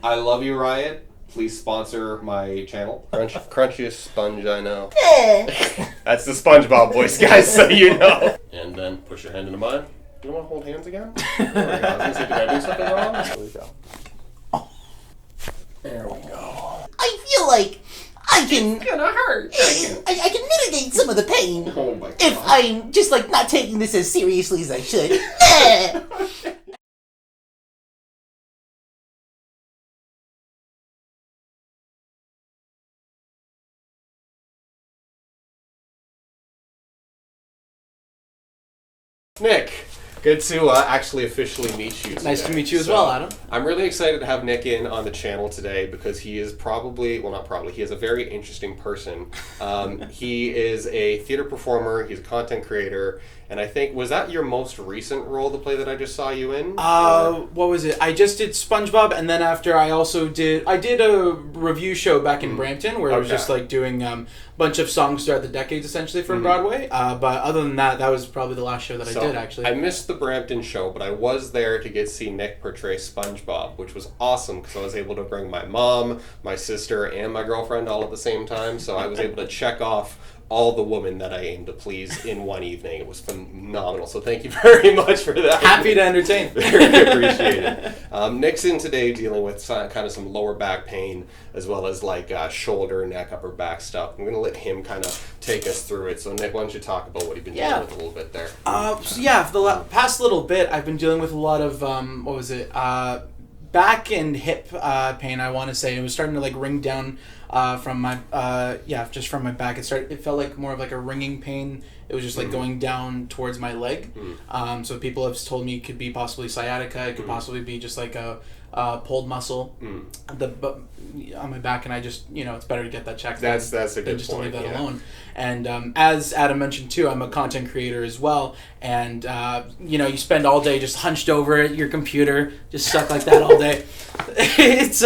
I love you, Riot. Please sponsor my channel. Crunchiest sponge I know. That's the SpongeBob voice, guys, so you know. And then push your hand in the mud. Do you want to hold hands again? There we go. I was going to say, did I do something wrong? There we go. There we go. I feel like I can... It's gonna hurt. I can mitigate some of the pain. Oh my God. If I'm just, like, not taking this as seriously as I should. Nick, good to actually officially meet you today. Nice to meet you as well, Adam. I'm really excited to have Nick in on the channel today because he is probably, well not probably, he is a very interesting person. He is a theater performer, he's a content creator, and I think, was that your most recent role, the play that I just saw you in? What was it? I just did SpongeBob, and then after I did a review show back in Brampton where I was just like doing a bunch of songs throughout the decades essentially from Broadway. But other than that, that was probably the last show that I did actually. I missed the Brampton show, but I was there to get to see Nick portray SpongeBob, which was awesome because I was able to bring my mom, my sister, and my girlfriend all at the same time. So I was able to check off all the women that I aim to please in one evening. It was phenomenal. So thank you very much for that. Happy to entertain. Very appreciated. Nick's in today dealing with kind of some lower back pain as well as like shoulder, neck, upper back stuff. I'm going to let him kind of take us through it. So Nick, why don't you talk about what you've been dealing with a little bit there? So yeah, for the past little bit, I've been dealing with a lot of, back and hip pain, I want to say. It was starting to like ring down from my just from my back. It felt like more of like a ringing pain. It was just like going down towards my leg. So people have told me it could be possibly sciatica. It could possibly be just like a pulled muscle on my back, and I just, it's better to get that checked. That's a good than just point, to leave that alone. And as Adam mentioned too, I'm a content creator as well, and you spend all day just hunched over your computer, just stuck like that all day. It's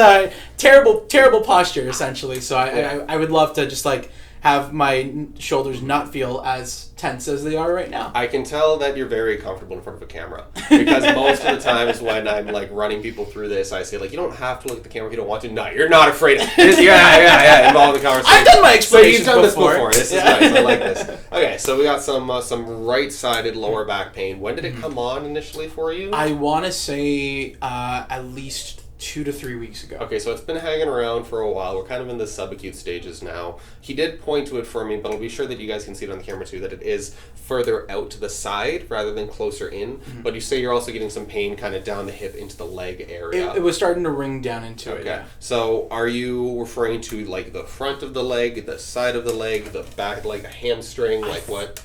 terrible posture essentially. So I would love to just like have my shoulders not feel as tense as they are right now. I can tell that you're very comfortable in front of a camera because most of the times when I'm like running people through this, I say like, you don't have to look at the camera if you don't want to. No, you're not afraid of this. Yeah, involve the conversation. I've done my explanations so you've done before. This is nice. I like this. Okay, so we got some right-sided lower back pain. When did it come on initially for you? I want to say at least 2 to 3 weeks ago. Okay, so it's been hanging around for a while. We're kind of in the subacute stages now. He did point to it for me, but I'll be sure that you guys can see it on the camera too, that it is further out to the side rather than closer in. But you say you're also getting some pain kind of down the hip into the leg area. It was starting to ring down into it. Okay. So are you referring to like the front of the leg, the side of the leg, the back, like a hamstring, like what?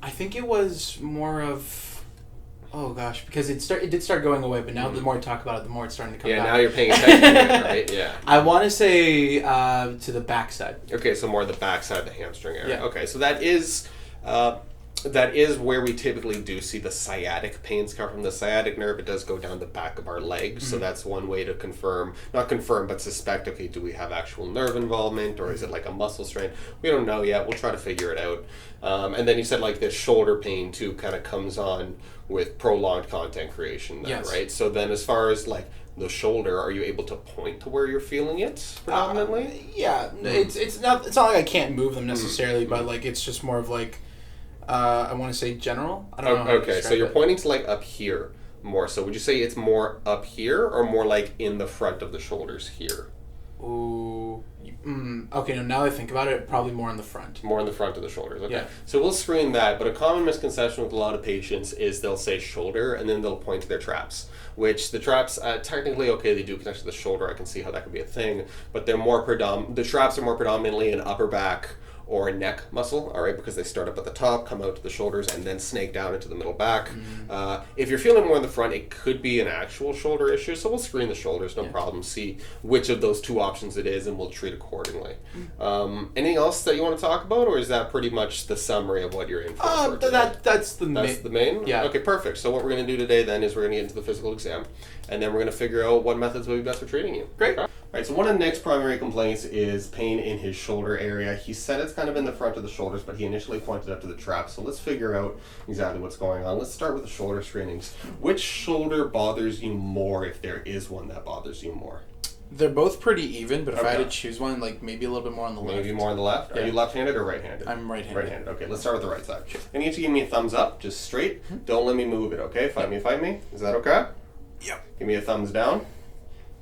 I think it was more of... Oh gosh, because it did start going away, but now the more I talk about it, the more it's starting to come back. Yeah, now you're paying attention to it, right? Yeah. I want to say to the backside. Okay, so more the backside, the hamstring area. Yeah. Okay, so that is where we typically do see the sciatic pains come from. The sciatic nerve, it does go down the back of our legs, so that's one way to not confirm, but suspect, okay, do we have actual nerve involvement, or is it like a muscle strain? We don't know yet. We'll try to figure it out. And then you said like the shoulder pain too kind of comes on with prolonged content creation then, Yes. right? So then as far as like the shoulder, are you able to point to where you're feeling it predominantly? Yeah, it's not like I can't move them necessarily, but like it's just more of like I want to say general. I don't know. Okay, so you're pointing to like up here more. So would you say it's more up here or more like in the front of the shoulders here? Ooh. Okay, now that I think about it, probably more in the front. More in the front of the shoulders, okay. Yeah. So we'll screen that, but a common misconception with a lot of patients is they'll say shoulder and then they'll point to their traps, which the traps, technically, okay, they do connect to the shoulder. I can see how that could be a thing, but they're more the traps are more predominantly an upper back or a neck muscle, all right, because they start up at the top, come out to the shoulders, and then snake down into the middle back. If you're feeling more in the front, it could be an actual shoulder issue, so we'll screen the shoulders, no problem, see which of those two options it is, and we'll treat accordingly. Anything else that you want to talk about, or is that pretty much the summary of what you're in for today? That's the main. That's the main? Yeah. Okay, perfect. So what we're going to do today then is we're going to get into the physical exam, and then we're going to figure out what methods would be best for treating you. Great. All right, so one of Nick's primary complaints is pain in his shoulder area. He said it's kind of in the front of the shoulders, but he initially pointed up to the trap. So let's figure out exactly what's going on. Let's start with the shoulder screenings. Which shoulder bothers you more, if there is one that bothers you more? They're both pretty even, but if I had Okay. to choose one, like maybe a little bit more on the left. Maybe more on the left. Yeah. Are you left-handed or right-handed? I'm right-handed. Right-handed. Okay, let's start with the right side. I need you to give me a thumbs up, just straight. Don't let me move it, okay? Fight me. Is that okay? Yep. Give me a thumbs down.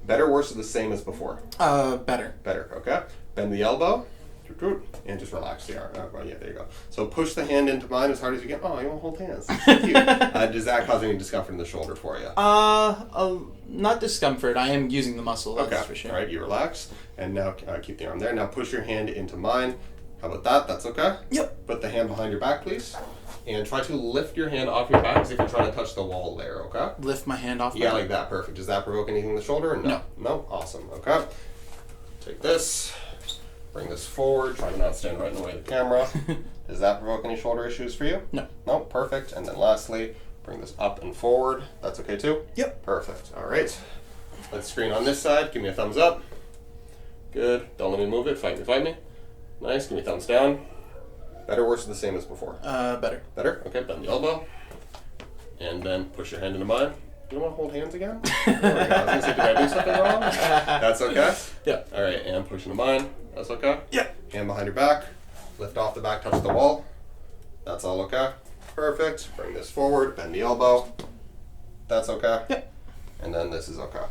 Better, worse, or the same as before? Better. Better, okay? Bend the elbow. And just relax the arm. Oh, well, yeah, there you go. So push the hand into mine as hard as you can. Oh, you won't hold hands. Cute. Does that cause any discomfort in the shoulder for you? Not discomfort. I am using the muscle. That's Okay. for sure. All right, you relax. And now keep the arm there. Now push your hand into mine. How about that? That's okay? Yep. Put the hand behind your back, please. And try to lift your hand off your back as if you're trying to touch the wall there, okay? Lift my hand off. Yeah, like that. Perfect. Does that provoke anything in the shoulder? No. No? Awesome. Okay. Take this. Bring this forward. Try to not stand right in the way of the camera. Does that provoke any shoulder issues for you? No. No? Perfect. And then lastly, bring this up and forward. That's okay too? Yep. Perfect. All right. Let's screen on this side. Give me a thumbs up. Good. Don't let me move it. Fight me. Nice. Give me a thumbs down. Better, worse, or the same as before? Better. Better? Okay, bend the elbow. And then push your hand into mine. You don't want to hold hands again? Oh my God. I was going to say, did I do something wrong? That's okay? Yeah. All right, and push into mine. That's okay? Yeah. Hand behind your back. Lift off the back, touch the wall. That's all okay? Perfect. Bring this forward, bend the elbow. That's okay? Yep. And then this is okay.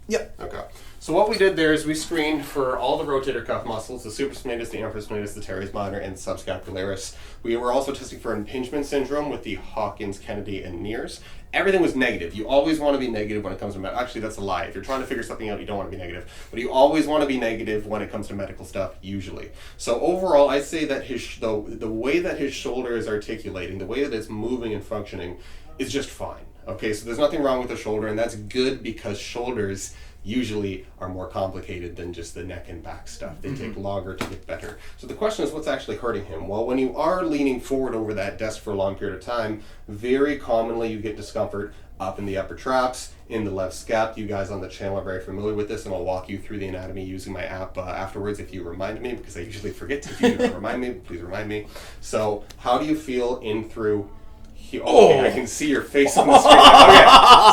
Yep. Okay. So what we did there is we screened for all the rotator cuff muscles, the supraspinatus, the infraspinatus, the teres minor, and subscapularis. We were also testing for impingement syndrome with the Hawkins, Kennedy, and Neers. Everything was negative. You always want to be negative when it comes to actually, that's a lie. If you're trying to figure something out, you don't want to be negative. But you always want to be negative when it comes to medical stuff, usually. So overall, I say that the way that his shoulder is articulating, the way that it's moving and functioning, is just fine. Okay, so there's nothing wrong with the shoulder, and that's good because shoulders usually are more complicated than just the neck and back stuff. They take longer to get better. So the question is, what's actually hurting him? Well, when you are leaning forward over that desk for a long period of time, very commonly you get discomfort up in the upper traps, in the left scap. You guys on the channel are very familiar with this, and I'll walk you through the anatomy using my app afterwards if you remind me, because I usually forget. If you do not remind me, please remind me. So how do you feel in through here? Okay, I can see your face on the screen. Okay,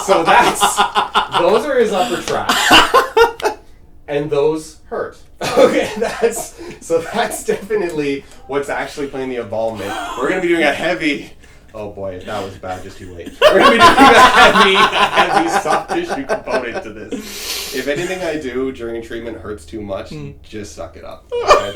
so those are his upper traps, and those hurt. Okay, that's definitely what's actually playing the involvement. We're gonna be doing a heavy. Oh boy, if that was bad, just too late. We're gonna be doing a heavy soft tissue component to this. If anything I do during treatment hurts too much, just suck it up. Okay.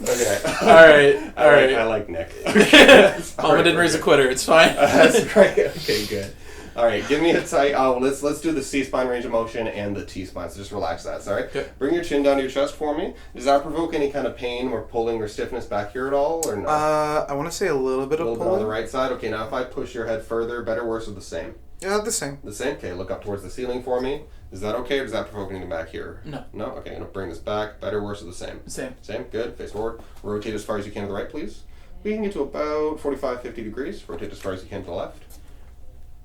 Okay. All right. I like Nick. Okay. Mama didn't raise a quitter. It's fine. That's right. Okay, good. All right, give me a tight. Let's do the C spine range of motion and the T spine. So just relax that. Sorry. Okay. Bring your chin down to your chest for me. Does that provoke any kind of pain or pulling or stiffness back here at all, or no? I want to say a little bit a of little bit on the pulling. right side. Okay, now if I push your head further, better, worse, or the same? Yeah, the same. The same. Okay, look up towards the ceiling for me. Is that okay, or does that provoke anything back here? No. No. Okay, I'm gonna bring this back. Better, worse, or the same? Same. Same. Good. Face forward. Rotate as far as you can to the right, please. We can get to about 45, 50 degrees. Rotate as far as you can to the left.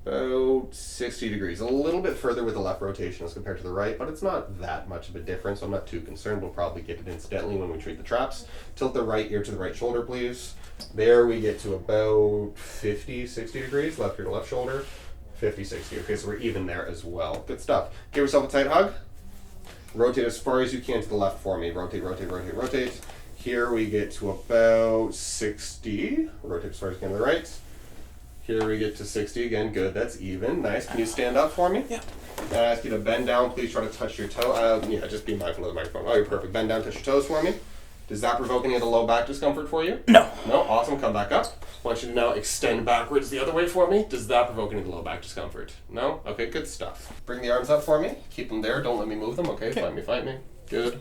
About 60 degrees. A little bit further with the left rotation as compared to the right, but it's not that much of a difference. I'm not too concerned. We'll probably get it incidentally when we treat the traps. Tilt the right ear to the right shoulder, please. There we get to about 50, 60 degrees. Left ear to left shoulder. 50, 60. Okay, so we're even there as well. Good stuff. Give yourself a tight hug. Rotate as far as you can to the left for me. Rotate, rotate, rotate, rotate. Here we get to about 60. Rotate as far as you can to the right. Here we get to 60 again. Good, that's even. Nice. Can you stand up for me? Yeah. I ask you to bend down. Please try to touch your toe. Yeah, just be mindful of the microphone. Oh, you're perfect. Bend down, touch your toes for me. Does that provoke any of the low back discomfort for you? No. No? Awesome. Come back up. I want you to now extend backwards the other way for me. Does that provoke any of the low back discomfort? No? Okay, good stuff. Bring the arms up for me. Keep them there. Don't let me move them. Okay, fight me, fight me. Good.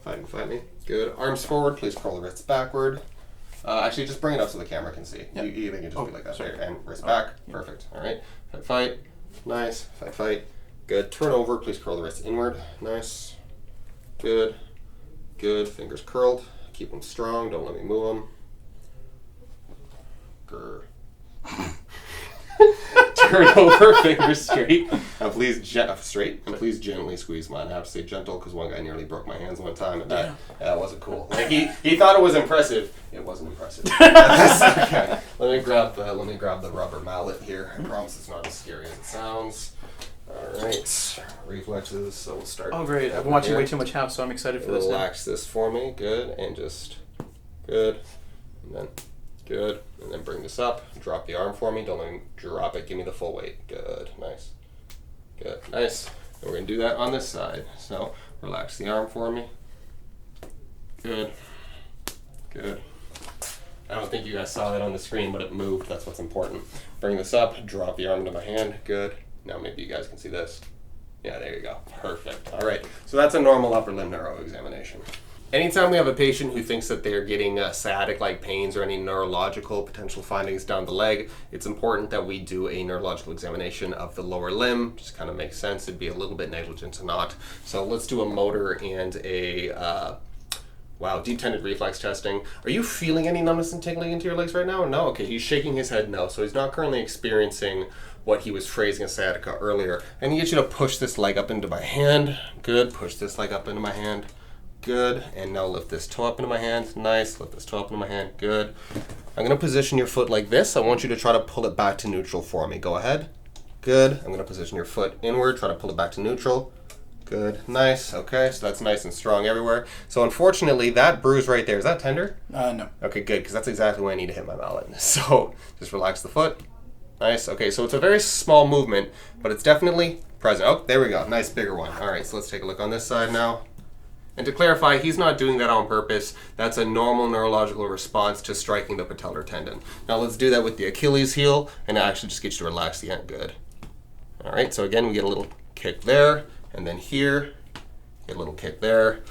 Fight me. Good. Arms forward. Please curl the wrists backward. Actually, just bring it up so the camera can see. Yep. You can just be like that. Sorry. And wrist back. Perfect. All right. Fight. Nice. Fight. Good. Turn over. Please curl the wrists inward. Nice. Good. Good. Fingers curled. Keep them strong. Don't let me move them. Grr. Turn over, fingers straight. Now please straight, and please gently squeeze mine. I have to say gentle because one guy nearly broke my hands one time, and that wasn't cool. Like he thought it was impressive. It wasn't impressive. Okay. Let me grab the rubber mallet here. I promise it's not as scary as it sounds. Alright, reflexes, so we'll start. Oh, great. I've been watching way too much House, so I'm excited for this now. Relax this for me, good, and just good, and then good, and then bring this up, drop the arm for me, don't let me drop it, give me the full weight, good, nice, good, nice. And we're going to do that on this side, so relax the arm for me, good, good. I don't think you guys saw that on the screen, but it moved, that's what's important. Bring this up, drop the arm into my hand, good. Now maybe you guys can see this. Yeah, there you go. Perfect. All right. So that's a normal upper limb neuro examination. Anytime we have a patient who thinks that they're getting sciatic-like pains or any neurological potential findings down the leg, it's important that we do a neurological examination of the lower limb. Just kind of makes sense. It'd be a little bit negligent to not. So let's do a motor and a deep tendon reflex testing. Are you feeling any numbness and tingling into your legs right now? Or no? Okay, he's shaking his head no. So he's not currently experiencing what he was phrasing as sciatica earlier. I need you to push this leg up into my hand. Good. Push this leg up into my hand. Good. And now lift this toe up into my hand. Nice. Lift this toe up into my hand. Good. I'm going to position your foot like this. I want you to try to pull it back to neutral for me. Go ahead. Good. I'm going to position your foot inward. Try to pull it back to neutral. Good. Nice. Okay, so that's nice and strong everywhere. So unfortunately, that bruise right there, is that tender? No. Okay, good, because that's exactly where I need to hit my mallet. So just relax the foot. Nice. Okay, so it's a very small movement, but it's definitely present. Oh, there we go. Nice bigger one. All right, so let's take a look on this side now. And to clarify, he's not doing that on purpose. That's a normal neurological response to striking the patellar tendon. Now let's do that with the Achilles heel, and actually just get you to relax the end. Good. All right, so again, we get a little kick there, and then here, get a little kick there.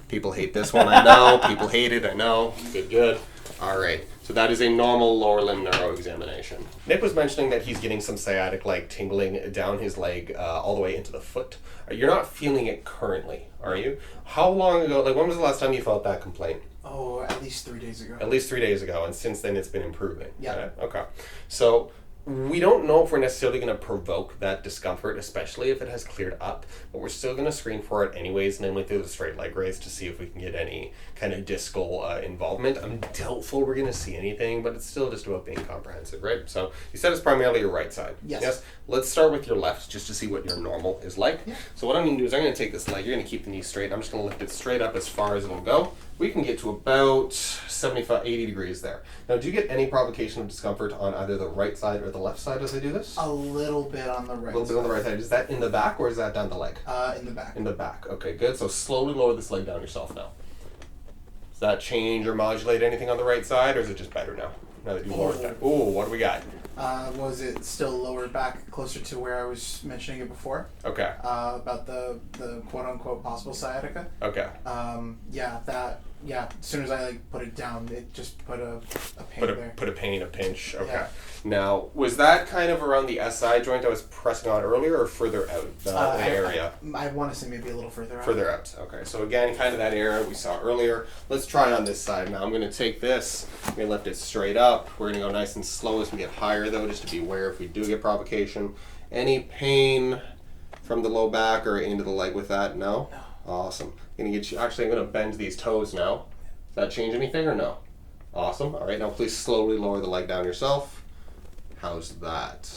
People hate this one, I know. People hate it, I know. Good, good. All right, so that is a normal lower limb neuro examination. Nick was mentioning that he's getting some sciatic-like tingling down his leg all the way into the foot. You're not feeling it currently, are you? How long ago, when was the last time you felt that complaint? Oh, at least 3 days ago. At least 3 days ago, and since then it's been improving. Yeah. Okay. So we don't know if we're necessarily going to provoke that discomfort, especially if it has cleared up, but we're still going to screen for it anyways, namely through the straight leg raise to see if we can get any kind of discal involvement. I'm doubtful we're going to see anything, but it's still just about being comprehensive, right? So you said it's primarily your right side. Yes. Let's start with your left just to see what your normal is like. Yeah. So what I'm going to do is I'm going to take this leg, you're going to keep the knee straight, I'm just going to lift it straight up as far as it'll go. We can get to about 75, 80 degrees there. Now, do you get any provocation of discomfort on either the right side or the left side as I do this? A little bit on the right. A little bit on the right side. Is that in the back or is that down the leg? In the back. In the back. Okay, good. So slowly lower this leg down yourself now. Does that change or modulate anything on the right side, or is it just better now? Now that you lowered it down. Ooh, what do we got? Was it still lower back, closer to where I was mentioning it before? Okay. About the quote unquote possible sciatica. Okay. As soon as I put it down, it just put a pain there. Put a pain, a pinch. Okay. Yeah. Now, was that kind of around the SI joint I was pressing on earlier, or further out the area? I want to say maybe a little further out. Further out. Okay. So again, kind of that area we saw earlier. Let's try on this side now. I'm going to take this. I'm going to lift it straight up. We're going to go nice and slow as we get higher, though, just to be aware if we do get provocation. Any pain from the low back or into the leg with that? No? No. Awesome. I'm going to bend these toes now. Does that change anything or no? Awesome. All right, now please slowly lower the leg down yourself. How's that?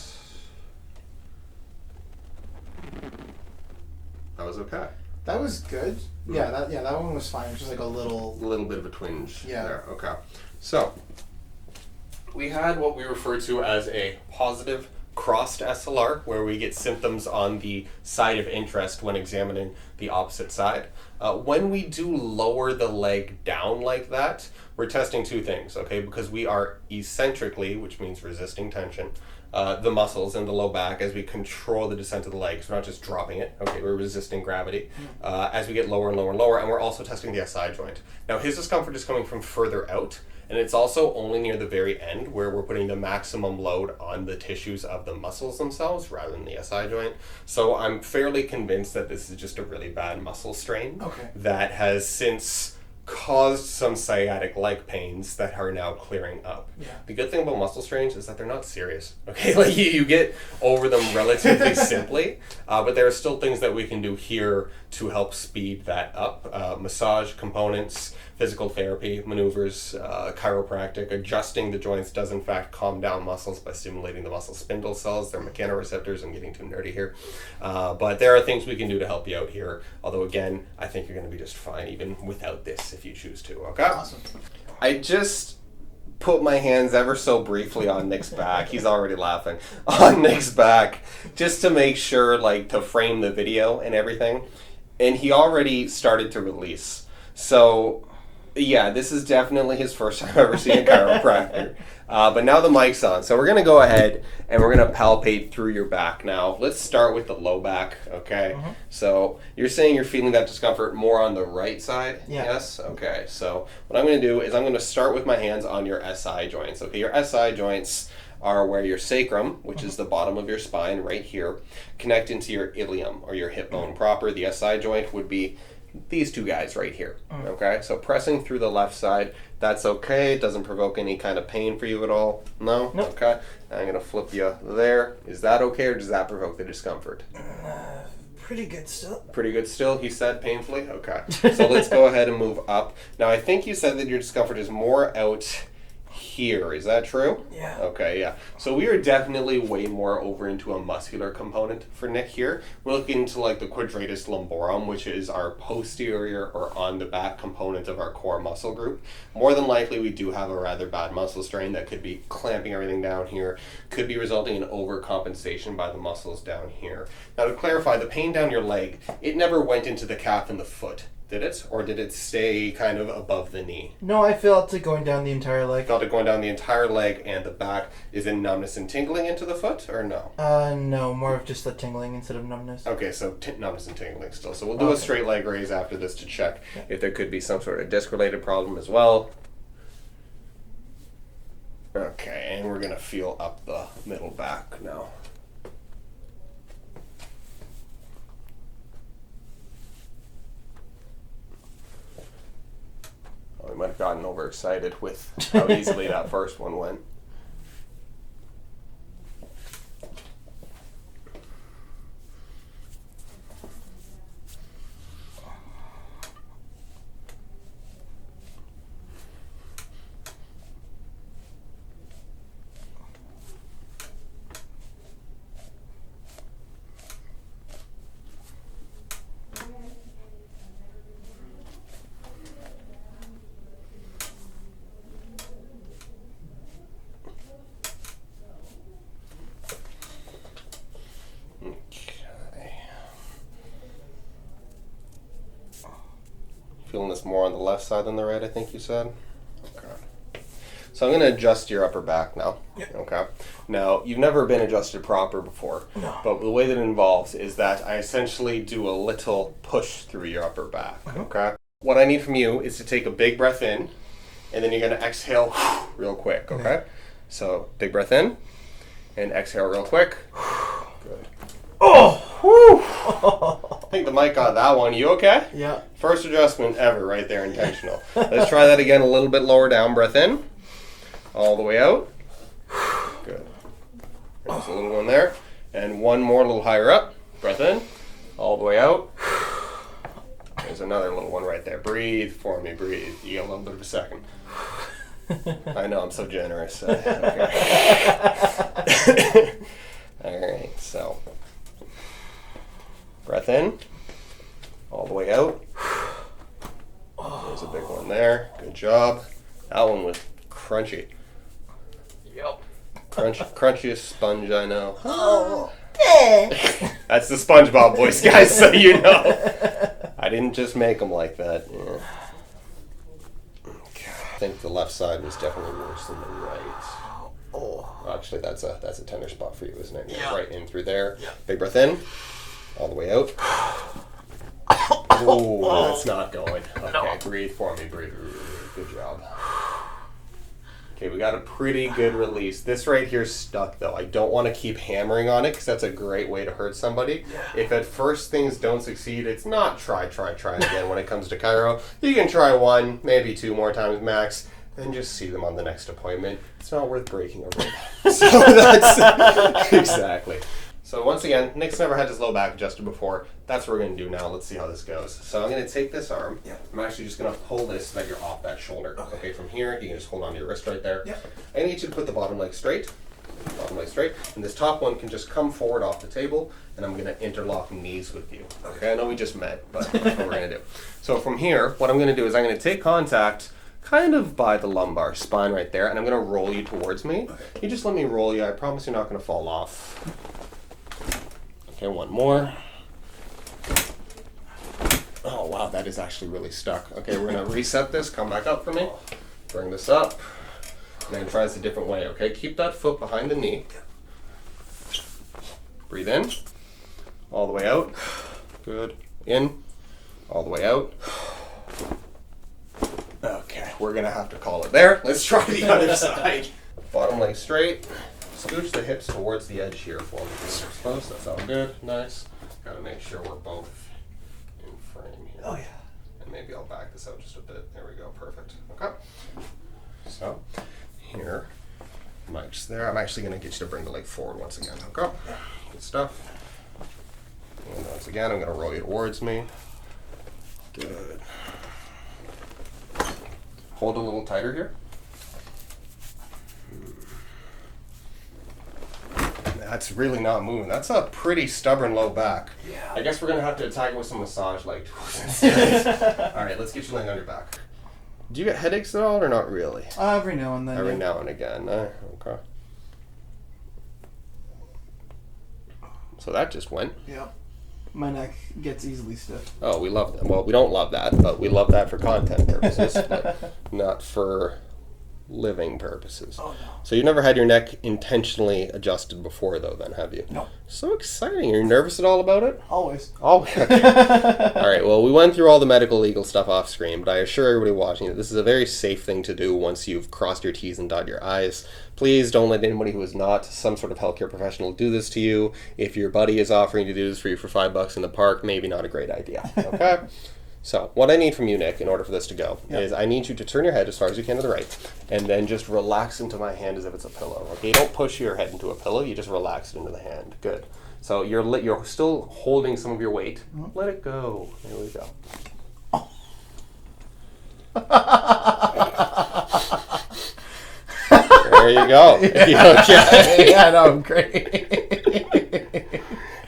That was okay. That was good. Yeah, that one was fine. It was just a little bit of a twinge Yeah. there. Okay. So we had what we refer to as a positive crossed SLR, where we get symptoms on the side of interest when examining the opposite side. When we do lower the leg down like that, we're testing two things, okay? Because we are eccentrically, which means resisting tension, the muscles in the low back as we control the descent of the leg. So we're not just dropping it, okay? We're resisting gravity as we get lower and lower and lower, and we're also testing the SI joint. Now, his discomfort is coming from further out, and it's also only near the very end where we're putting the maximum load on the tissues of the muscles themselves rather than the SI joint. So I'm fairly convinced that this is just a really bad muscle strain that has since caused some sciatic-like pains that are now clearing up. Yeah. The good thing about muscle strains is that they're not serious. Okay, you get over them relatively simply, but there are still things that we can do here to help speed that up. Massage components, physical therapy, maneuvers, chiropractic. Adjusting the joints does in fact calm down muscles by stimulating the muscle spindle cells. They're mechanoreceptors. I'm getting too nerdy here. But there are things we can do to help you out here. Although again, I think you're going to be just fine even without this if you choose to. Okay? Awesome. I just put my hands ever so briefly on Nick's back. He's already laughing. On Nick's back, just to make sure, like, to frame the video and everything. And he already started to release. So, yeah, this is definitely his first time ever seeing a chiropractor. But now the mic's on. So we're going to go ahead and we're going to palpate through your back now. Let's start with the low back, okay? Mm-hmm. So you're saying you're feeling that discomfort more on the right side? Yeah. Yes? Okay. So what I'm going to do is I'm going to start with my hands on your SI joints. Okay, your SI joints are where your sacrum, which is the bottom of your spine right here, connect into your ilium or your hip bone proper. The SI joint would be these two guys right here. Okay, so pressing through the left side, that's okay. It doesn't provoke any kind of pain for you at all. No? Nope. Okay. I'm going to flip you there. Is that okay, or does that provoke the discomfort? Pretty good still. Pretty good still, he said, painfully? Okay. So let's go ahead and move up. Now, I think you said that your discomfort is more out here. Is that true? Yeah. Okay, yeah. So we are definitely way more over into a muscular component for Nick here. We're looking into like the quadratus lumborum, which is our posterior or on the back component of our core muscle group. More than likely, we do have a rather bad muscle strain that could be clamping everything down here, could be resulting in overcompensation by the muscles down here. Now to clarify, the pain down your leg, it never went into the calf and the foot. Did it? Or did it stay kind of above the knee? No, I felt it going down the entire leg. Felt it going down the entire leg and the back. Is it numbness and tingling into the foot, or no? No, more of just the tingling instead of numbness. Okay, so numbness and tingling still. So we'll do a straight leg raise after this to check if there could be some sort of disc-related problem as well. Okay, and we're going to feel up the middle back now. We might have gotten overexcited with how easily that first one went. Feeling this more on the left side than the right, I think you said? Okay. So I'm going to adjust your upper back now. Yep. Okay. Now, you've never been adjusted proper before. No. But the way that it involves is that I essentially do a little push through your upper back. Okay. What I need from you is to take a big breath in, and then you're going to exhale real quick. Okay. So big breath in, and exhale real quick. Good. Oh! Whew. I think the mic got that one. You okay? Yeah. First adjustment ever right there, intentional. Let's try that again a little bit lower down. Breath in. All the way out. Good. There's a little one there. And one more a little higher up. Breath in. All the way out. There's another little one right there. Breathe for me, breathe. You got a little bit of a second. I know, I'm so generous. Okay. All right, so breath in, all the way out. There's a big one there. Good job. That one was crunchy. Yep. Crunchiest sponge I know. Oh. That's the SpongeBob voice, guys, so you know. I didn't just make them like that. Yeah. I think the left side was definitely worse than the right. Oh. Actually, that's a tender spot for you, isn't it? Yeah. Right in through there. Yeah. Big breath in, all the way out. Oh, that's not going. Okay, No. breathe for me. Breathe. Good job. Okay, we got a pretty good release. This right here is stuck, though. I don't want to keep hammering on it because that's a great way to hurt somebody. Yeah. If at first things don't succeed, it's not try again when it comes to chiro. You can try one, maybe two more times max, then just see them on the next appointment. It's not worth breaking a rib. So that's exactly. So once again, Nick's never had his low back adjusted before. That's what we're going to do now. Let's see how this goes. So I'm going to take this arm. Yeah. I'm actually just going to pull this so that you're off that shoulder. Okay, from here, you can just hold on to your wrist right there. Yeah. I need you to put the bottom leg straight. Bottom leg straight. And this top one can just come forward off the table, and I'm going to interlock knees with you. Okay, I know we just met, but that's what we're going to do. So from here, what I'm going to do is I'm going to take contact kind of by the lumbar spine right there, and I'm going to roll you towards me. Okay. You just let me roll you. I promise you're not going to fall off. Okay, one more. Oh, wow, that is actually really stuck. Okay, we're going to reset this. Come back up for me. Bring this up. And then try this a different way, okay? Keep that foot behind the knee. Breathe in. All the way out. Good. In. All the way out. Okay, we're going to have to call it there. Let's try the other side. Bottom leg straight. Scooch the hips towards the edge here for me. Close. That's all good. Nice. Got to make sure we're both in frame here. Oh, yeah. And maybe I'll back this out just a bit. There we go. Perfect. Okay. So, here. Mike's there. I'm actually going to get you to bring the leg forward once again. Okay. Good stuff. And once again, I'm going to roll you towards me. Good. Hold a little tighter here. That's really not moving. That's a pretty stubborn low back. Yeah. I guess we're going to have to attack it with some massage leg tools instead. All right, let's get you laying on your back. Do you get headaches at all or not really? Every now and then. Every now and again. Okay. So that just went. Yeah. My neck gets easily stiff. Oh, we love that. Well, we don't love that, but we love that for content purposes, but not for living purposes. Oh, no. So you've never had your neck intentionally adjusted before, though, then, have you? No. So exciting. Are you nervous at all about it? Always. Oh, okay. All right, well, we went through all the medical legal stuff off screen, but I assure everybody watching that this is a very safe thing to do once you've crossed your T's and dotted your I's. Please don't let anybody who is not some sort of healthcare professional do this to you. If your buddy is offering to do this for you for $5 in the park, maybe not a great idea, okay? So, what I need from you, Nick, in order for this to go, is I need you to turn your head as far as you can to the right, and then just relax into my hand as if it's a pillow. Okay, you don't push your head into a pillow, you just relax it into the hand. Good. So you're still holding some of your weight. Let it go. There we go. There you go. You okay? Yeah, no, I'm great.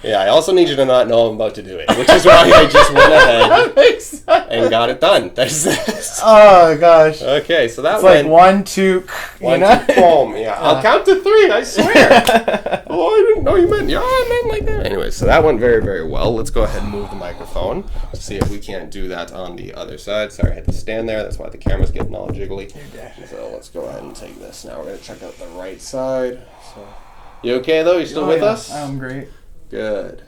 Yeah, I also need you to not know I'm about to do it, which is why I just went ahead and got it done. Oh, gosh. Okay, so that It's went... like 1, 2, One, two, boom. Yeah, I'll count to 3, I swear. Oh, I didn't know you meant... Yeah, I meant like that. Anyway, so that went very, very well. Let's go ahead and move the microphone to see if we can't do that on the other side. Sorry, I had to stand there. That's why the camera's getting all jiggly. So let's go ahead and take this. Now we're going to check out the right side. So, you okay, though? You still with us? I'm great. Good.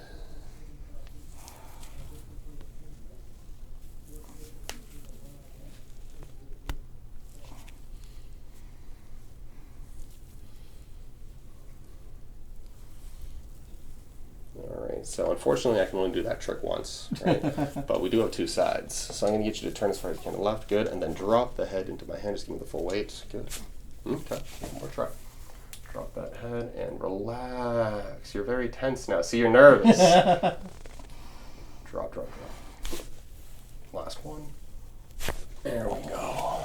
Alright, so unfortunately I can only do that trick once, right? But we do have 2 sides. So I'm going to get you to turn as far as you can to the left, good, and then drop the head into my hand, just give me the full weight, good. Okay, one more try. Drop that head and relax. You're very tense now. See, you're nervous. Drop. Last one. There we go.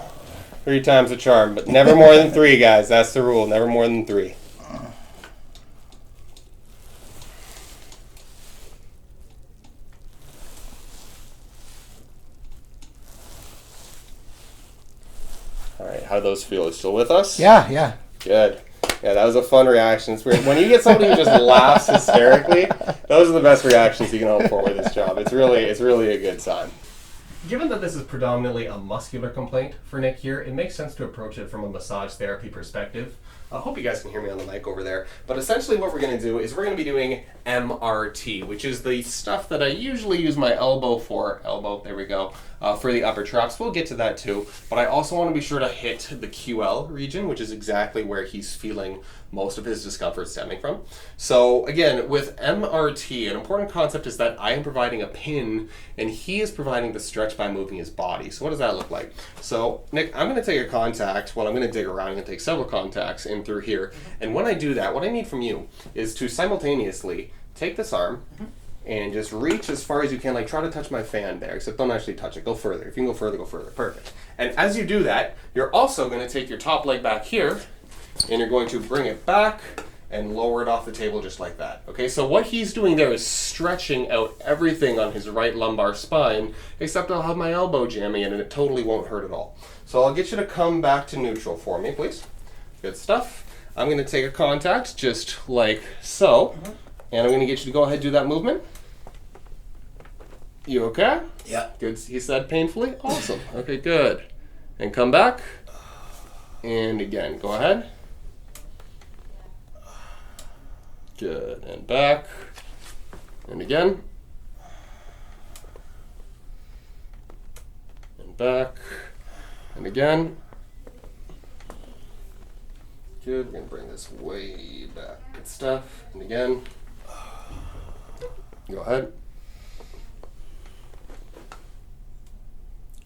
3 times the charm, but never more than 3, guys. That's the rule. Never more than 3. All right, how do those feel? Are you still with us? Yeah. Good. Yeah, that was a fun reaction. It's weird. When you get somebody who just laughs hysterically, those are the best reactions you can hope for with this job. It's really a good sign. Given that this is predominantly a muscular complaint for Nick here, it makes sense to approach it from a massage therapy perspective. I hope you guys can hear me on the mic over there. But essentially what we're going to do is we're going to be doing MRT, which is the stuff that I usually use my elbow for. There we go. For the upper traps. We'll get to that too. But I also want to be sure to hit the QL region, which is exactly where he's feeling most of his discomfort stemming from. So again, with MRT, an important concept is that I am providing a pin and he is providing the stretch by moving his body. So what does that look like? So Nick, I'm going to take a contact. Well, I'm going to dig around. I'm going to take several contacts and going through here. And when I do that, what I need from you is to simultaneously take this arm and just reach as far as you can, like try to touch my fan there, except don't actually touch it. Go further. If you can go further, go further. Perfect. And as you do that, you're also going to take your top leg back here, and you're going to bring it back and lower it off the table just like that. Okay, so what he's doing there is stretching out everything on his right lumbar spine, except I'll have my elbow jamming in and it totally won't hurt at all. So I'll get you to come back to neutral for me, please. Good stuff. I'm going to take a contact just like so, and I'm going to get you to go ahead and do that movement. You okay? Yeah. Good, he said painfully. Awesome. Okay, good. And come back. And again, go ahead. Good. And back. And again. And back. And again. Good. We're going to bring this way back. Good stuff. And again. Go ahead.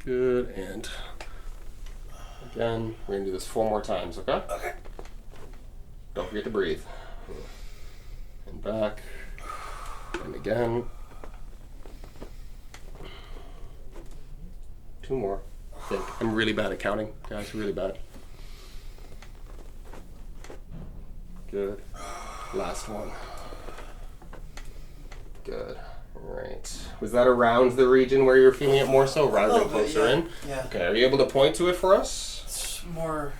Good. And again. We're going to do this 4 more times, okay? Okay. Don't forget to breathe. And back. And again. 2 more. I think. I'm really bad at counting, guys. Really bad. Good. Last one. Good. All right. Was that around the region where you're feeling it more so, rather than closer in? Yeah. Okay. Are you able to point to it for us? It's more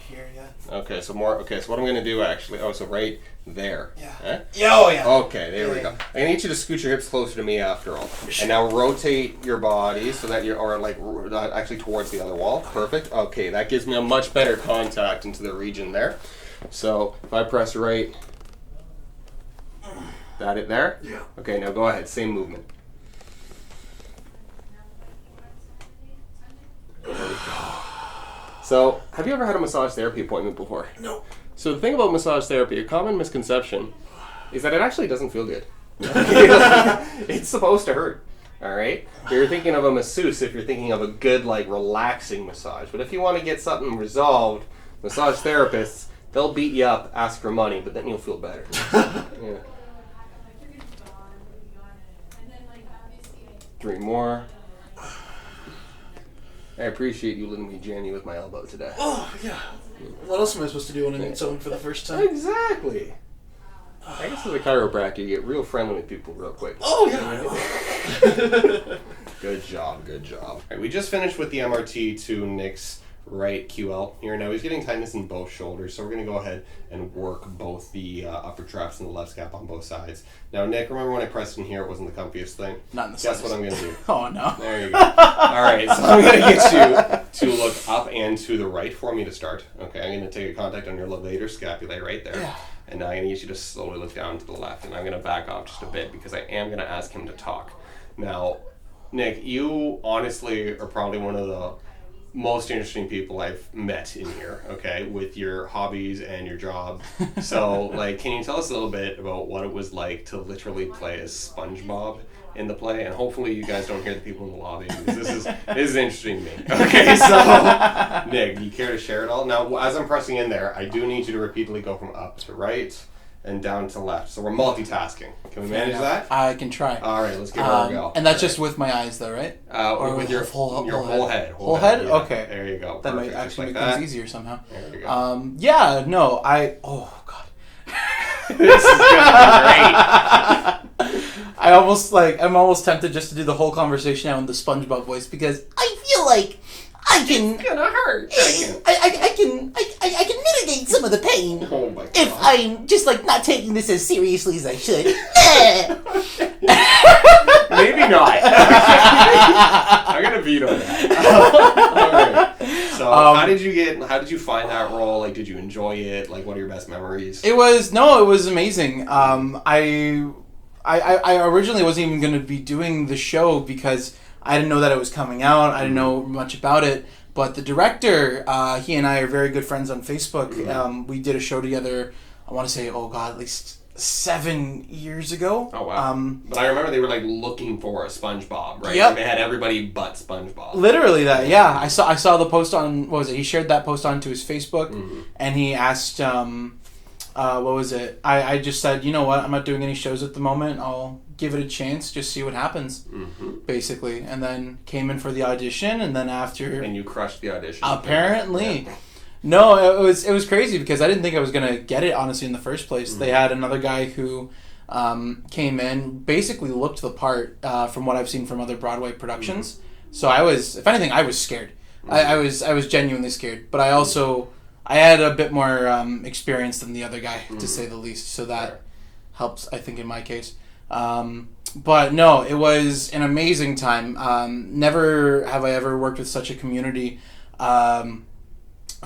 here, yeah. Okay. So more. Okay. So what I'm going to do actually. Oh, so right there. Yeah. Eh? Yeah, oh yeah. Okay, there we go. I need you to scoot your hips closer to me after all. And now rotate your body so that you're, or like actually towards the other wall. Perfect. Okay, that gives me a much better contact into the region there. So if I press right, that it there? Yeah. Okay, now go ahead, same movement. So, have you ever had a massage therapy appointment before? No. So the thing about massage therapy, a common misconception, is that it actually doesn't feel good. It's supposed to hurt. All right? You're thinking of a masseuse if you're thinking of a good, like, relaxing massage. But if you want to get something resolved, massage therapists, they'll beat you up, ask for money, but then you'll feel better. Yeah. 3 more. I appreciate you letting me jam you with my elbow today. Oh, yeah. What else am I supposed to do when I meet someone for the first time? Exactly. I guess as a chiropractor, you get real friendly with people real quick. Oh, yeah. Good job, good job. All right, we just finished with the MRT to Nick's right QL here. Now he's getting tightness in both shoulders, so we're going to go ahead and work both the upper traps and the left scap on both sides. Now, Nick, remember when I pressed in here, it wasn't the comfiest thing? Not in the Guess slightest. what I'm going to do? Oh, no. There you go. All right, so I'm going to get you to look up and to the right for me to start. Okay, I'm going to take a contact on your levator scapulae right there. Yeah. And now I'm going to get you to slowly look down to the left. And I'm going to back off just a bit because I am going to ask him to talk. Now, Nick, you honestly are probably one of the most interesting people I've met in here, okay, with your hobbies and your job. So, like, can you tell us a little bit about what it was like to literally play as SpongeBob in the play? And hopefully you guys don't hear the people in the lobby, because this is interesting to me. Okay, so, Nick, do you care to share it all? Now, as I'm pressing in there, I do need you to repeatedly go from up to right and down to left. So we're multitasking. Can we manage that? I can try. All right, let's give it a go. And that's just with my eyes, though, right? Or with your whole head. Whole head? Yeah. Okay. There you go. That Perfect. might Just actually like make that. things easier somehow. There you go. Yeah, no, oh, God. This is gonna be great. I'm almost tempted just to do the whole conversation now in the SpongeBob voice, because I feel like I can. It's gonna hurt. I can mitigate some of the pain Oh my god. if I'm just like not taking this as seriously as I should. Maybe not. I'm gonna veto that. All right. So, how did you find that role? Like, did you enjoy it? Like, what are your best memories? It was amazing. I originally wasn't even going to be doing the show because I didn't know that it was coming out. I didn't know much about it. But the director, he and I are very good friends on Facebook. We did a show together, I want to say, at least 7 years ago. Oh wow! But I remember they were like looking for a SpongeBob, right? Yep. Like, they had everybody but SpongeBob. Literally that, yeah. I saw the post on, what was it? He shared that post onto his Facebook, and he asked, what was it? I just said, you know what? I'm not doing any shows at the moment. I'll give it a chance, just see what happens, basically. And then came in for the audition, and then after. And you crushed the audition. Apparently. Yeah. No, it was crazy because I didn't think I was gonna get it, honestly, in the first place. They had another guy who came in, basically looked the part from what I've seen from other Broadway productions. So I was, if anything, I was scared. I was genuinely scared, but I had a bit more experience than the other guy, to say the least. So that helps, I think, in my case. But no, it was an amazing time. Never have I ever worked with such a community.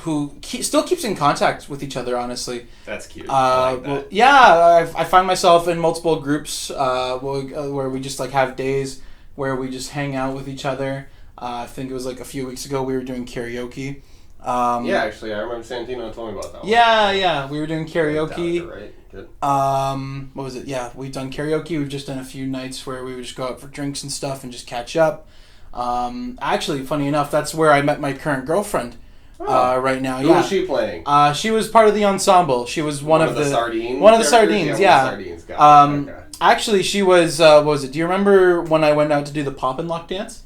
Who still keeps in contact with each other, honestly. That's cute. I like that. Well, yeah, I find myself in multiple groups where we just like have days where we just hang out with each other. I think it was like a few weeks ago we were doing karaoke. Yeah, actually, I remember Santino told me about that one. Yeah, we were doing karaoke. Right? Good. What was it? Yeah, we've done karaoke. We've just done a few nights where we would just go out for drinks and stuff and just catch up. Actually, funny enough, that's where I met my current girlfriend. Right now, Who was she playing? She was part of the ensemble. She was one of the sardines. One of the sardines, yeah. One of the sardines. Okay. Actually, she was. What was it? Do you remember when I went out to do the pop and lock dance?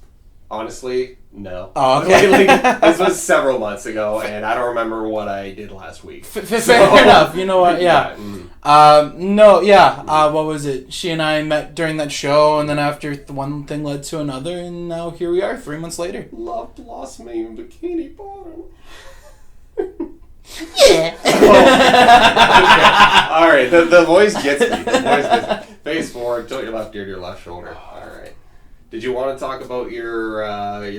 Honestly, no. Oh, okay. This was several months ago, and I don't remember what I did last week. Fair enough. You know what? Yeah. What was it? She and I met during that show, and then after one thing led to another, and now here we are, 3 months later. Love blossoming in Bikini Bottom. Yeah. Okay. All right. The voice gets me. Face forward, tilt your left ear to your left shoulder. All right. Did you want to talk about your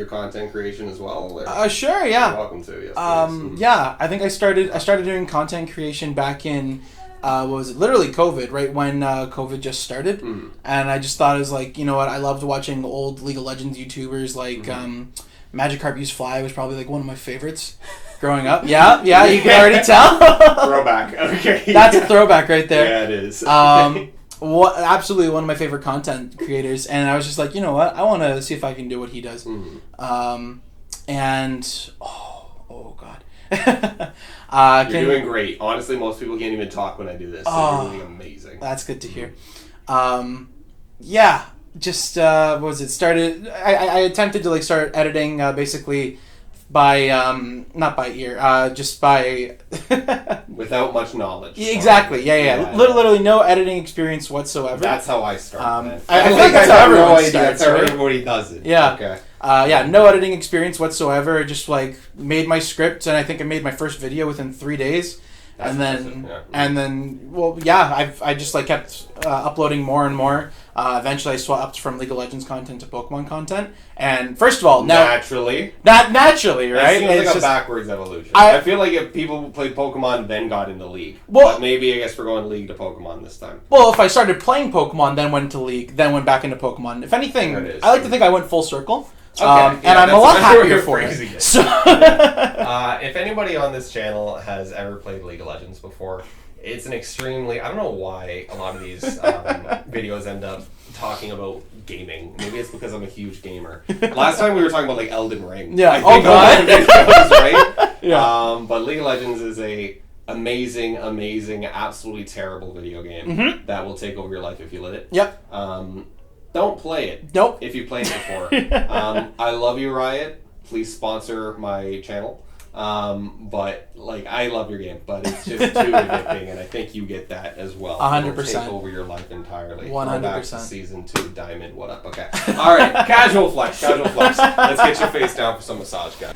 content creation as well? Sure. Yeah. You're welcome to. Yes. Please. Yeah. I think I started doing content creation back in. What was it? Literally COVID, right when COVID just started, and I just thought it was like, you know what? I loved watching old League of Legends YouTubers like Magikarp Use Fly was probably like one of my favorites growing up. Yeah, you can already tell. Throwback. Okay. That's a throwback right there. Yeah, it is. Absolutely one of my favorite content creators, and I was just like, you know what? I want to see if I can do what he does. And oh god. You're doing great. Honestly, most people can't even talk when I do this. So you're doing amazing. That's good to hear. Yeah, just what was it? Started. I attempted to like start editing basically by not by ear, just by without much knowledge. Exactly. Yeah. Literally no editing experience whatsoever. That's how I start. Man. I think that's how everyone starts. That's how right? everybody does it. Yeah. Okay. No editing experience whatsoever. Just like made my script, and I think I made my first video within 3 days. That's and then I just like kept uploading more and more. Eventually I swapped from League of Legends content to Pokemon content. And first of all, now naturally, not naturally, right? It seems like a backwards evolution. I feel like if people played Pokemon then got into League, but maybe I guess we're going League to Pokemon this time. Well, if I started playing Pokemon, then went to League, then went back into Pokemon. If anything, I like to think I went full circle. Okay. And I'm a lot happier for it. So if anybody on this channel has ever played League of Legends before, it's an extremely... I don't know why a lot of these videos end up talking about gaming. Maybe it's because I'm a huge gamer. Last time we were talking about like Elden Ring. Yeah. Oh god. Videos, right? Yeah. But League of Legends is a amazing, absolutely terrible video game that will take over your life if you let it. Yep. Don't play it. Nope. If you played it before. I love you, Riot. Please sponsor my channel. But like, I love your game, but it's just too addicting, and I think you get that as well. 100%. It'll take over your life entirely. 100%. Back to season 2, Diamond. What up? Okay. All right. Casual flex. Let's get your face down for some massage, guys.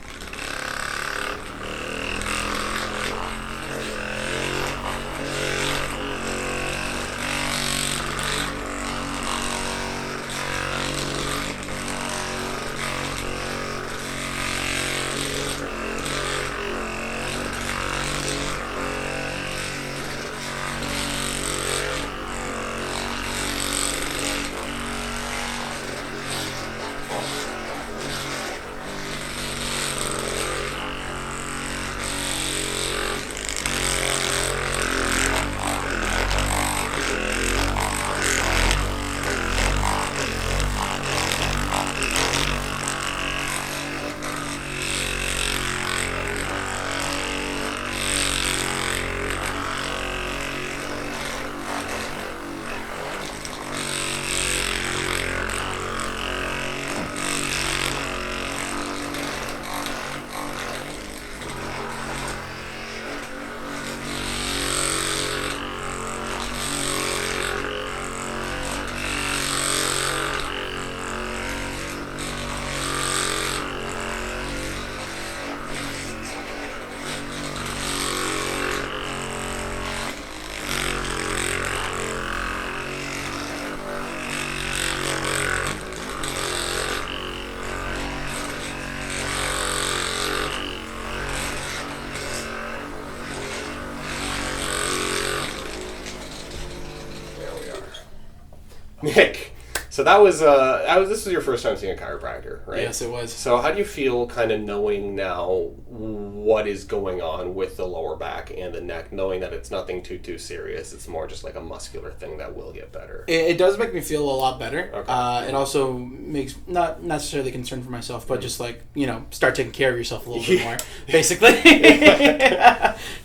Nick, so this was your first time seeing a chiropractor, right? Yes, it was. So how do you feel kind of knowing now what is going on with the lower back and the neck, knowing that it's nothing too serious, it's more just like a muscular thing that will get better? It does make me feel a lot better. Okay. It also makes, not necessarily concerned for myself, but just like, start taking care of yourself a little bit more, basically.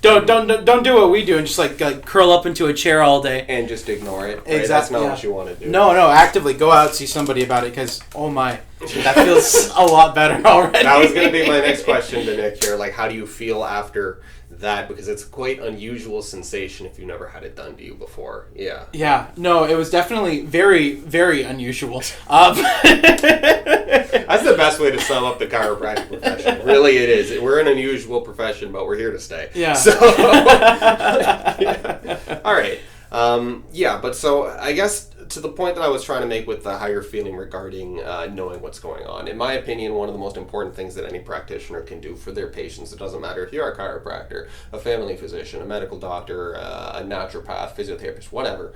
Don't do what we do and just like curl up into a chair all day. And just ignore it, right? Exactly. That's not what you want to do. No, actively go out and see somebody about it, because, oh my, that feels a lot better already. That was going to be my next question to Nick here. Like, how do you feel after that? Because it's a quite unusual sensation if you've never had it done to you before. Yeah. Yeah. No, it was definitely very, very unusual. That's the best way to sum up the chiropractic profession. Really, it is. We're an unusual profession, but we're here to stay. Yeah. So, yeah. All right. But so I guess to the point that I was trying to make with how you're feeling regarding knowing what's going on. In my opinion, one of the most important things that any practitioner can do for their patients, it doesn't matter if you're a chiropractor, a family physician, a medical doctor, a naturopath, physiotherapist, whatever,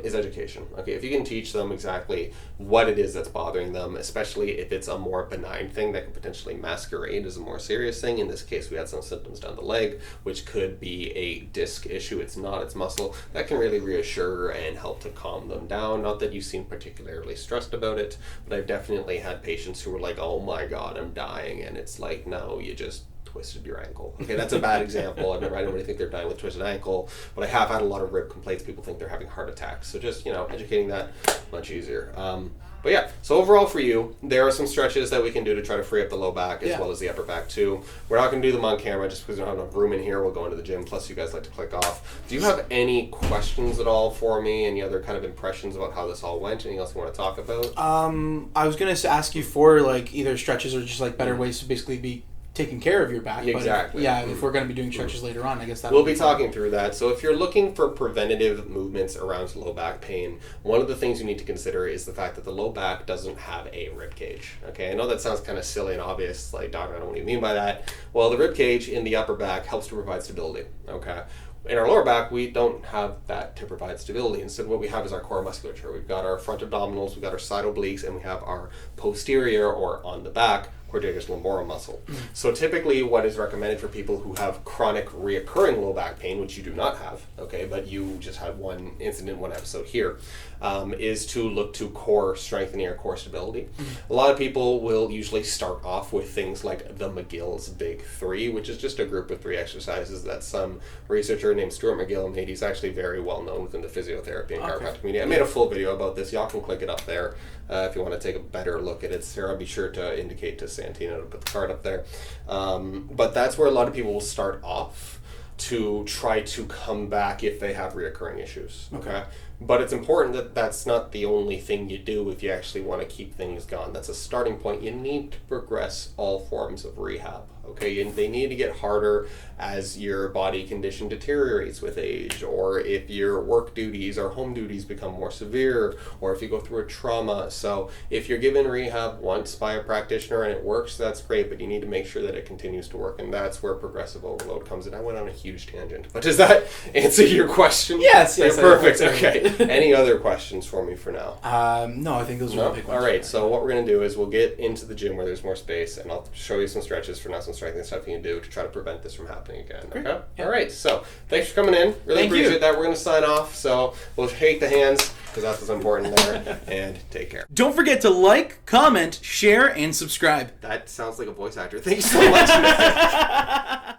is education. Okay, if you can teach them exactly what it is that's bothering them, especially if it's a more benign thing that could potentially masquerade as a more serious thing. In this case, we had some symptoms down the leg, which could be a disc issue. It's not, it's muscle. That can really reassure and help to calm them down. Not that you seem particularly stressed about it, but I've definitely had patients who were like, oh my god, I'm dying, and it's like, no, you just twisted your ankle. Okay, that's a bad example. I've never had anybody think they're dying with twisted ankle, but I have had a lot of rib complaints. People think they're having heart attacks. So just, educating that, much easier. But yeah, so overall for you, there are some stretches that we can do to try to free up the low back as well as the upper back too. We're not going to do them on camera just because we don't have enough room in here. We'll go into the gym, plus you guys like to click off. Do you have any questions at all for me? Any other kind of impressions about how this all went? Anything else you want to talk about? I was going to ask you for like either stretches or just like better ways to basically be taking care of your back. Exactly. But if we're going to be doing stretches later on, I guess that we'll be talking through that. So if you're looking for preventative movements around low back pain, one of the things you need to consider is the fact that the low back doesn't have a rib cage. Okay, I know that sounds kind of silly and obvious, like, Doctor, I don't know what you mean by that. Well, the rib cage in the upper back helps to provide stability. Okay. In our lower back, we don't have that to provide stability. Instead, what we have is our core musculature. We've got our front abdominals, we've got our side obliques, and we have our posterior, or on the back, quadratus lumborum muscle. So typically what is recommended for people who have chronic reoccurring low back pain, which you do not have, okay, but you just had one incident, one episode here, is to look to core strengthening or core stability. A lot of people will usually start off with things like the McGill's Big Three, which is just a group of 3 exercises that some researcher named Stuart McGill made. He's actually very well known within the physiotherapy and chiropractic community. I made a full video about this. Y'all can click it up there if you want to take a better look at it. Sarah, be sure to indicate to Santino to put the card up there. But that's where a lot of people will start off to try to come back if they have reoccurring issues. Okay. But it's important that that's not the only thing you do if you actually want to keep things going. That's a starting point. You need to progress all forms of rehab. Okay, and they need to get harder as your body condition deteriorates with age, or if your work duties or home duties become more severe, or if you go through a trauma. So if you're given rehab once by a practitioner and it works, that's great, but you need to make sure that it continues to work, and that's where progressive overload comes in. I went on a huge tangent, but does that answer your question? Yes. Perfect. Okay. Any other questions for me for now? No, I think those are the big ones. All right, so what we're going to do is we'll get into the gym where there's more space, and I'll show you some stretches for now, some strengthening stuff you can do to try to prevent this from happening again. Great. Okay? Yeah. All right, so thanks for coming in. Really Thank appreciate you. that. We're going to sign off, so we'll shake the hands because that's what's important there, and take care. Don't forget to like, comment, share, and subscribe. That sounds like a voice actor. Thank you so much.